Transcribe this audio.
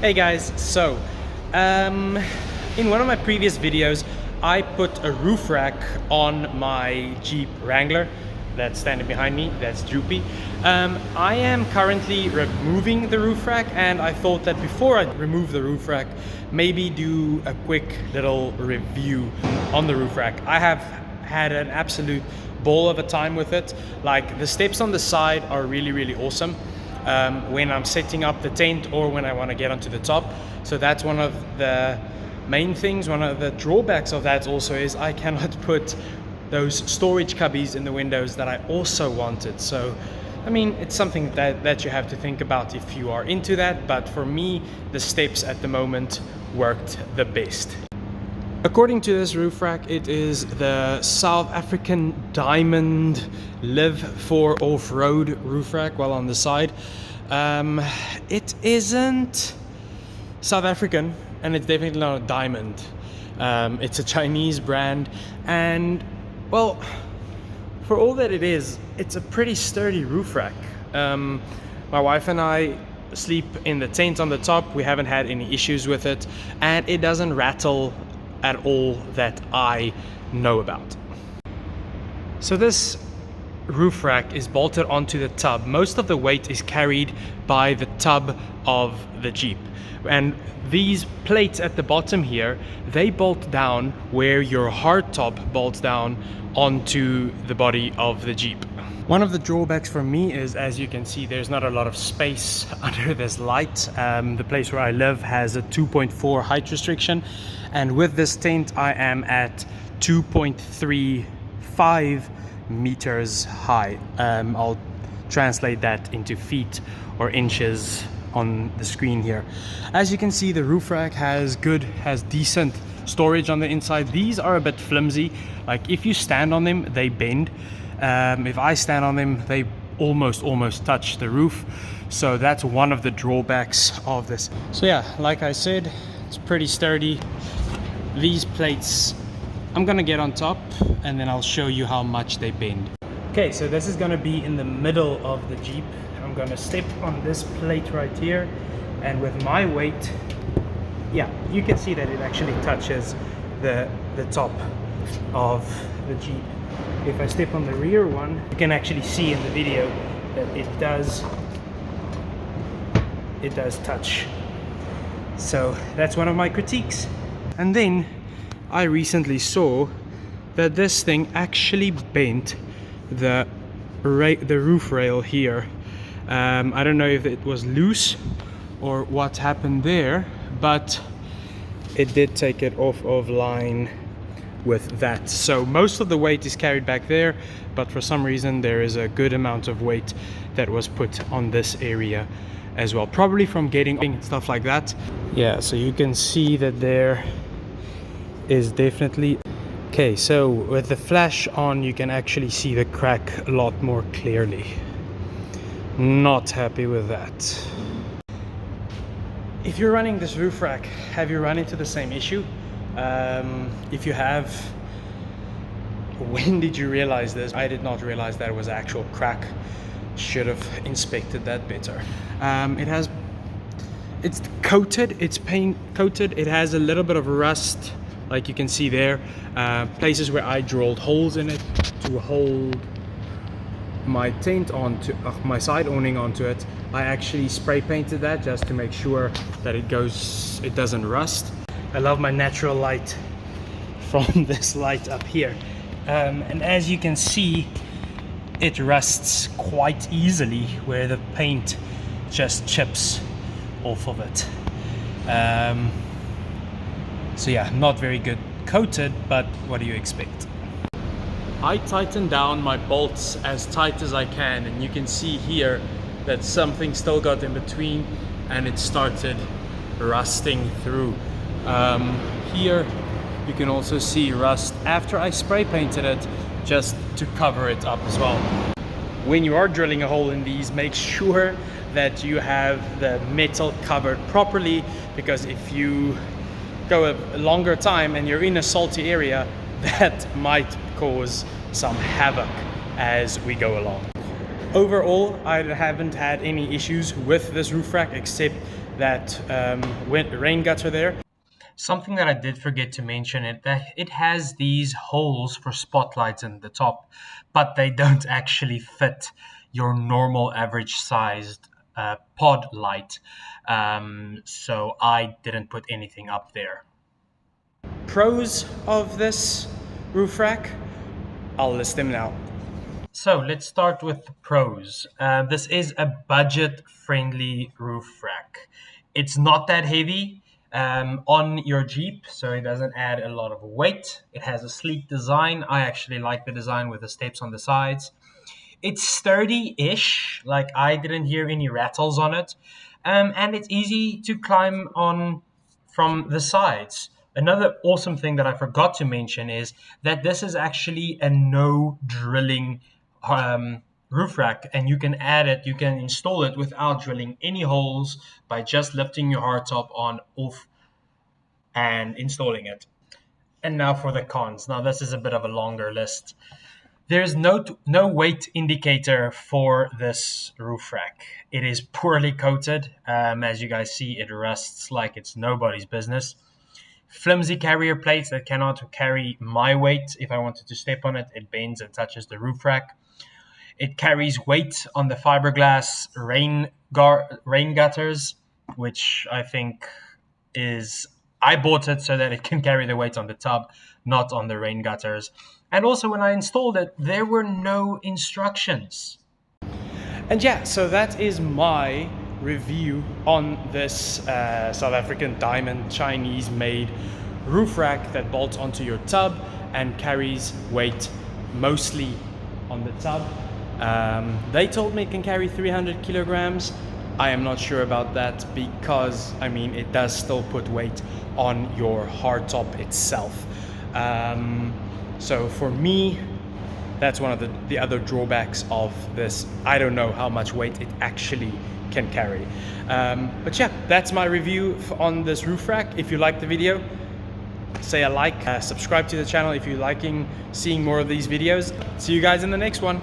Hey guys, so in one of my previous videos I put a roof rack on my Jeep Wrangler that's standing behind me, that's droopy. I am currently removing the roof rack, and I thought that before I remove the roof rack, maybe do a quick little review on the roof rack. I have had an absolute ball of a time with it. Like, the steps on the side are really awesome when I'm setting up the tent or when I want to get onto the top. So that's one of the main things. One of the drawbacks of that also is I cannot put those storage cubbies in the windows that I also wanted. So I mean, it's something that you have to think about if you are into that, but for me the steps at the moment worked the best. According to this roof rack, it is the South African Diamond Live for Off-Road roof rack. Well, on the side, it isn't South African, and it's definitely not a diamond. It's a Chinese brand, and well, for all that it is, it's a pretty sturdy roof rack. My wife and I sleep in the tent on the top. We haven't had any issues with it, and it doesn't rattle at all that I know about. So this roof rack is bolted onto the tub. Most of the weight is carried by the tub of the Jeep, and these plates at the bottom here, they bolt down where your hardtop bolts down onto the body of the Jeep. One of the drawbacks for me is, as you can see, there's not a lot of space under this light. The place where I live has a 2.4 height restriction, and with this tent I am at 2.35 meters high. I'll translate that into feet or inches on the screen here. As you can see, the roof rack has decent storage on the inside. These are a bit flimsy. Like, if you stand on them, they bend. If I stand on them, they almost touch the roof. So that's one of the drawbacks of this. So yeah, like I said, it's pretty sturdy. These plates, I'm gonna get on top and then I'll show you how much they bend. Okay, so this is gonna be in the middle of the Jeep. I'm gonna step on this plate right here, and with my weight, yeah, you can see that it actually touches the top of the Jeep. If I step on the rear one, you can actually see in the video that it does touch. So that's one of my critiques. And then I recently saw that this thing actually bent the roof rail here. I don't know if it was loose or what happened there, but it did take it off of line with that. So most of the weight is carried back there, but for some reason there is a good amount of weight that was put on this area as well, probably from getting stuff like that. Yeah, so you can see that there is definitely. Okay, so with the flash on, you can actually see the crack a lot more clearly. Not happy with that. If you're running this roof rack, have you run into the same issue? If you have, when did you realize this? I did not realize that it was actual crack. Should have inspected that better. It's coated, it's paint coated. It has a little bit of rust, like you can see there. Places where I drilled holes in it to hold my tent onto my side awning onto it. I actually spray painted that just to make sure that it doesn't rust. I love my natural light from this light up here, and as you can see, it rusts quite easily where the paint just chips off of it. So yeah, not very good coated, but what do you expect? I tightened down my bolts as tight as I can, and you can see here that something still got in between and it started rusting through. Here you can also see rust after I spray painted it, just to cover it up as well. When you are drilling a hole in these, make sure that you have the metal covered properly, because if you go a longer time and you're in a salty area, that might cause some havoc as we go along. Overall, I haven't had any issues with this roof rack, except that rain gutter there. Something that I did forget to mention is that it has these holes for spotlights in the top, but they don't actually fit your normal average sized pod light. So I didn't put anything up there. Pros of this roof rack, I'll list them now. So let's start with the pros. This is a budget-friendly roof rack. It's not that heavy on your Jeep, so it doesn't add a lot of weight. It has a sleek design. I actually like the design with the steps on the sides. It's sturdy-ish, like I didn't hear any rattles on it. And it's easy to climb on from the sides. Another awesome thing that I forgot to mention is that this is actually a no drilling roof rack, and you can install it without drilling any holes by just lifting your hardtop on off and installing it. And now for the cons. Now this is a bit of a longer list. There's no weight indicator for this roof rack. It is poorly coated. As you guys see, it rusts like it's nobody's business. Flimsy carrier plates that cannot carry my weight. If I wanted to step on it, it bends and touches the roof rack. It carries weight on the fiberglass rain gutters, which I think is... I bought it so that it can carry the weight on the tub, not on the rain gutters. And also when I installed it, there were no instructions. And yeah, so that is my review on this South African diamond Chinese made roof rack that bolts onto your tub and carries weight mostly on the tub. They told me it can carry 300 kilograms. I am not sure about that because, I mean, it does still put weight on your hardtop itself. So for me, that's one of the other drawbacks of this. I don't know how much weight it actually can carry. But yeah, that's my review on this roof rack. If you liked the video, say a like, subscribe to the channel if you're liking seeing more of these videos. See you guys in the next one.